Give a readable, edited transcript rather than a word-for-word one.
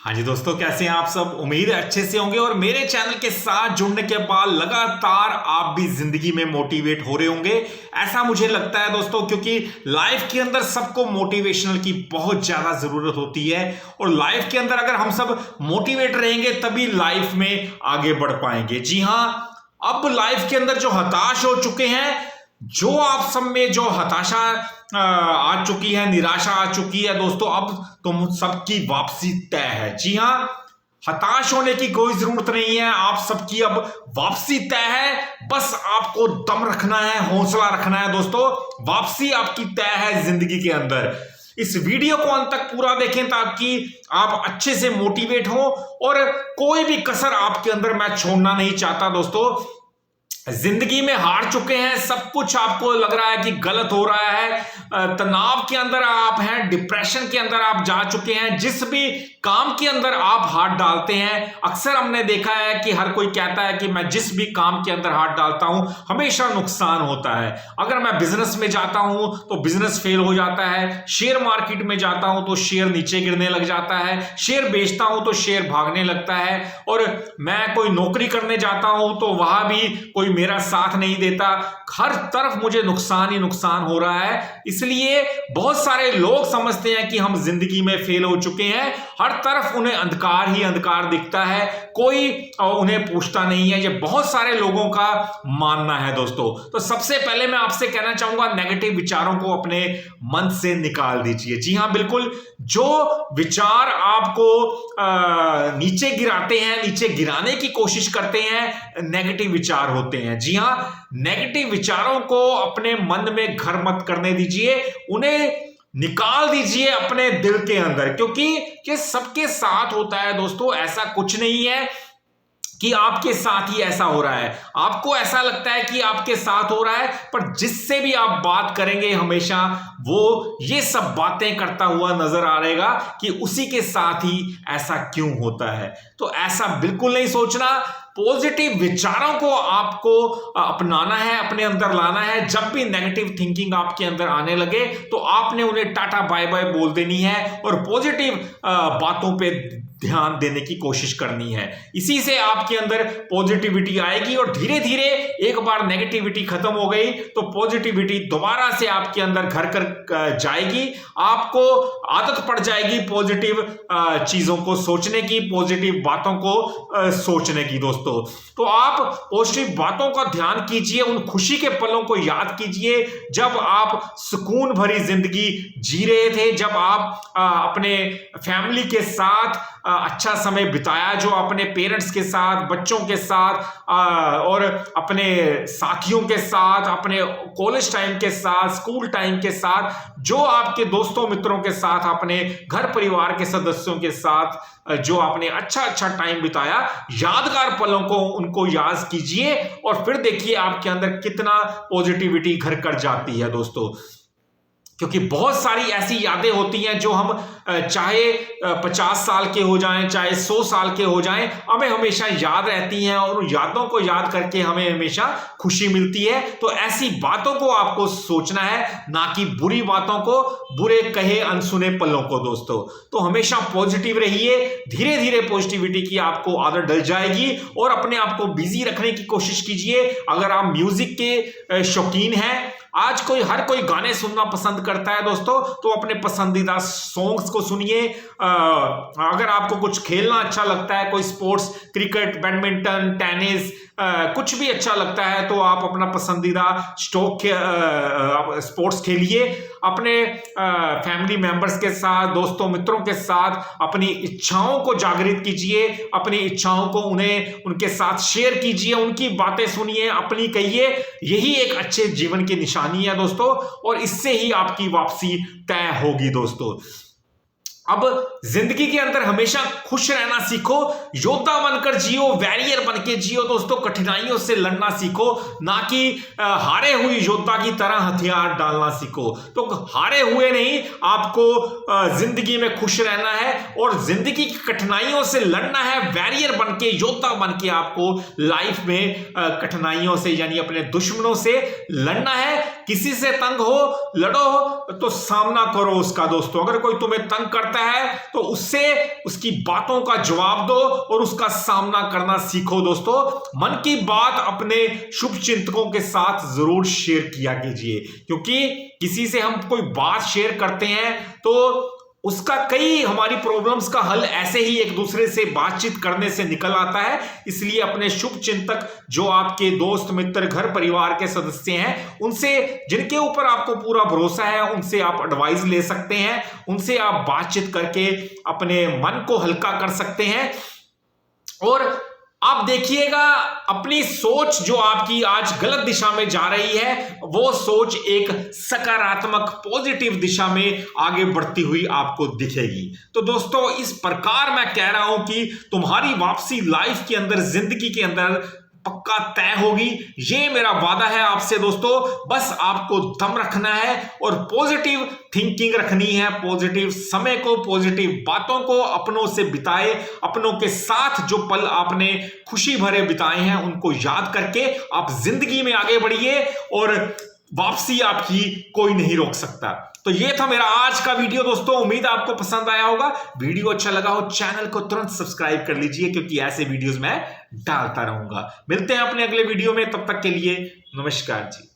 हाँ जी दोस्तों, कैसे हैं आप सब। उम्मीद है अच्छे से होंगे और मेरे चैनल के साथ जुड़ने के बाद लगातार आप भी जिंदगी में मोटिवेट हो रहे होंगे, ऐसा मुझे लगता है दोस्तों। क्योंकि लाइफ के अंदर सबको मोटिवेशनल की बहुत ज्यादा जरूरत होती है और लाइफ के अंदर अगर हम सब मोटिवेट रहेंगे तभी लाइफ में आगे बढ़ पाएंगे। जी हाँ, अब लाइफ के अंदर जो हताश हो चुके हैं, जो आप सब में जो हताशा आ चुकी है, निराशा आ चुकी है दोस्तों, अब तुम सबकी वापसी तय है। जी हाँ, हताश होने की कोई जरूरत नहीं है, आप सबकी अब वापसी तय है। बस आपको दम रखना है, हौसला रखना है दोस्तों, वापसी आपकी तय है जिंदगी के अंदर। इस वीडियो को अंत तक पूरा देखें ताकि आप अच्छे से मोटिवेट हो और कोई भी कसर आपके अंदर मैं छोड़ना नहीं चाहता दोस्तों। जिंदगी में हार चुके हैं, सब कुछ आपको लग रहा है कि गलत हो रहा है, तनाव के अंदर आप हैं, डिप्रेशन के अंदर आप जा चुके हैं। जिस भी काम के अंदर आप हाथ डालते हैं, अक्सर हमने देखा है कि हर कोई कहता है कि मैं जिस भी काम के अंदर हाथ डालता हूं हमेशा नुकसान होता है। अगर मैं बिजनेस में जाता हूं तो बिजनेस फेल हो जाता है, शेयर मार्केट में जाता हूं तो शेयर नीचे गिरने लग जाता है, शेयर बेचता हूं तो शेयर भागने लगता है, और मैं कोई नौकरी करने जाता हूं तो वहां भी कोई मेरा साथ नहीं देता। हर तरफ मुझे नुकसान ही नुकसान हो रहा है। इसलिए बहुत सारे लोग समझते हैं कि हम जिंदगी में फेल हो चुके हैं, हर तरफ उन्हें अंधकार ही अंधकार दिखता है, कोई उन्हें पूछता नहीं है। ये बहुत सारे लोगों का मानना है दोस्तों। तो सबसे पहले मैं आपसे कहना चाहूंगा, नेगेटिव विचारों को अपने मन से निकाल दीजिए। जी हाँ, बिल्कुल, जो विचार आपको नीचे गिराते हैं, नीचे गिराने की कोशिश करते हैं, नेगेटिव विचार होते हैं। जी हाँ, नेगेटिव विचारों को अपने मन में घर मत करने दीजिए, उन्हें निकाल दीजिए अपने दिल के अंदर, क्योंकि ये सबके साथ होता है दोस्तों। ऐसा कुछ नहीं है कि आपके साथ ही ऐसा हो रहा है, आपको ऐसा लगता है कि आपके साथ हो रहा है, पर जिससे भी आप बात करेंगे हमेशा वो ये सब बातें करता हुआ नजर आ रहेगा कि उसी के साथ ही ऐसा क्यों होता है। तो ऐसा बिल्कुल नहीं सोचना। पॉजिटिव विचारों को आपको अपनाना है, अपने अंदर लाना है। जब भी नेगेटिव थिंकिंग आपके अंदर आने लगे तो आपने उन्हें टाटा बाय बाय बोल देनी है और पॉजिटिव बातों पे ध्यान देने की कोशिश करनी है। इसी से आपके अंदर पॉजिटिविटी आएगी और धीरे धीरे एक बार नेगेटिविटी खत्म हो गई तो पॉजिटिविटी दोबारा से आपके अंदर घर कर जाएगी। आपको आदत पड़ जाएगी पॉजिटिव चीजों को सोचने की, पॉजिटिव बातों को सोचने की दोस्तों। तो आप पॉजिटिव बातों का ध्यान कीजिए, उन खुशी के पलों को याद कीजिए जब आप सुकून भरी जिंदगी जी रहे थे, जब आप अपने फैमिली के साथ अच्छा समय बिताया, जो अपने पेरेंट्स के साथ, बच्चों के साथ और अपने साथियों के साथ, अपने कॉलेज टाइम के साथ, स्कूल टाइम के साथ, जो आपके दोस्तों मित्रों के साथ, अपने घर परिवार के सदस्यों के साथ जो आपने अच्छा टाइम बिताया, यादगार पलों को उनको याद कीजिए और फिर देखिए आपके अंदर कितना पॉजिटिविटी घर कर जाती है दोस्तों। क्योंकि बहुत सारी ऐसी यादें होती हैं जो हम चाहे 50 साल के हो जाएं, चाहे 100 साल के हो जाएं, हमें हमेशा याद रहती हैं और उन यादों को याद करके हमें हमेशा खुशी मिलती है। तो ऐसी बातों को आपको सोचना है, ना कि बुरी बातों को, बुरे कहे अनसुने पलों को दोस्तों। तो हमेशा पॉजिटिव रहिए, धीरे धीरे पॉजिटिविटी की आपको आदत डल जाएगी और अपने आप को बिजी रखने की कोशिश कीजिए। अगर आप म्यूजिक के शौकीन हैं, आज हर कोई गाने सुनना पसंद करता है दोस्तों, तो अपने पसंदीदा सॉन्ग्स को सुनिए। अगर आपको कुछ खेलना अच्छा लगता है, कोई स्पोर्ट्स, क्रिकेट, बैडमिंटन, टेनिस, कुछ भी अच्छा लगता है, तो आप अपना पसंदीदा स्पोर्ट्स खेलिए। अपने फैमिली मेंबर्स के साथ, दोस्तों मित्रों के साथ अपनी इच्छाओं को जागृत कीजिए, अपनी इच्छाओं को उनके साथ शेयर कीजिए, उनकी बातें सुनिए, अपनी कहिए। यही एक अच्छे जीवन की निशानी है दोस्तों और इससे ही आपकी वापसी तय होगी दोस्तों। अब जिंदगी के अंदर हमेशा खुश रहना सीखो, योद्धा बनकर जियो, वॉरियर बनके जियो दोस्तों। कठिनाइयों से लड़ना सीखो, ना कि हारे हुए योद्धा की तरह हथियार डालना सीखो। तो हारे हुए नहीं, आपको जिंदगी में खुश रहना है और जिंदगी की कठिनाइयों से लड़ना है। वॉरियर बनके, योद्धा बनके आपको लाइफ में कठिनाइयों से यानी अपने दुश्मनों से लड़ना है। किसी से तंग हो, लड़ो तो सामना करो उसका दोस्तों। अगर कोई तुम्हें तंग करता करता है तो उससे उसकी बातों का जवाब दो और उसका सामना करना सीखो दोस्तों। मन की बात अपने शुभ चिंतकों के साथ जरूर शेयर किया कीजिए, क्योंकि किसी से हम कोई बात शेयर करते हैं तो उसका कई हमारी प्रॉब्लम्स का हल ऐसे ही एक दूसरे से बातचीत करने से निकल आता है। इसलिए अपने शुभ चिंतक जो आपके दोस्त मित्र घर परिवार के सदस्य हैं, उनसे जिनके ऊपर आपको पूरा भरोसा है, उनसे आप एडवाइस ले सकते हैं, उनसे आप बातचीत करके अपने मन को हल्का कर सकते हैं। और आप देखिएगा अपनी सोच जो आपकी आज गलत दिशा में जा रही है, वो सोच एक सकारात्मक पॉजिटिव दिशा में आगे बढ़ती हुई आपको दिखेगी। तो दोस्तों इस प्रकार मैं कह रहा हूं कि तुम्हारी वापसी लाइफ के अंदर, जिंदगी के अंदर पक्का तय होगी। ये मेरा वादा है आपसे दोस्तों। बस आपको दम रखना है और पॉजिटिव थिंकिंग रखनी है, पॉजिटिव समय को, पॉजिटिव बातों को अपनों से बिताए, अपनों के साथ जो पल आपने खुशी भरे बिताए हैं उनको याद करके आप जिंदगी में आगे बढ़िए और वापसी आपकी कोई नहीं रोक सकता। तो ये था मेरा आज का वीडियो दोस्तों। उम्मीद आपको पसंद आया होगा। वीडियो अच्छा लगा हो चैनल को तुरंत सब्सक्राइब कर लीजिए, क्योंकि ऐसे वीडियोस मैं डालता रहूंगा। मिलते हैं अपने अगले वीडियो में, तब तक के लिए नमस्कार जी।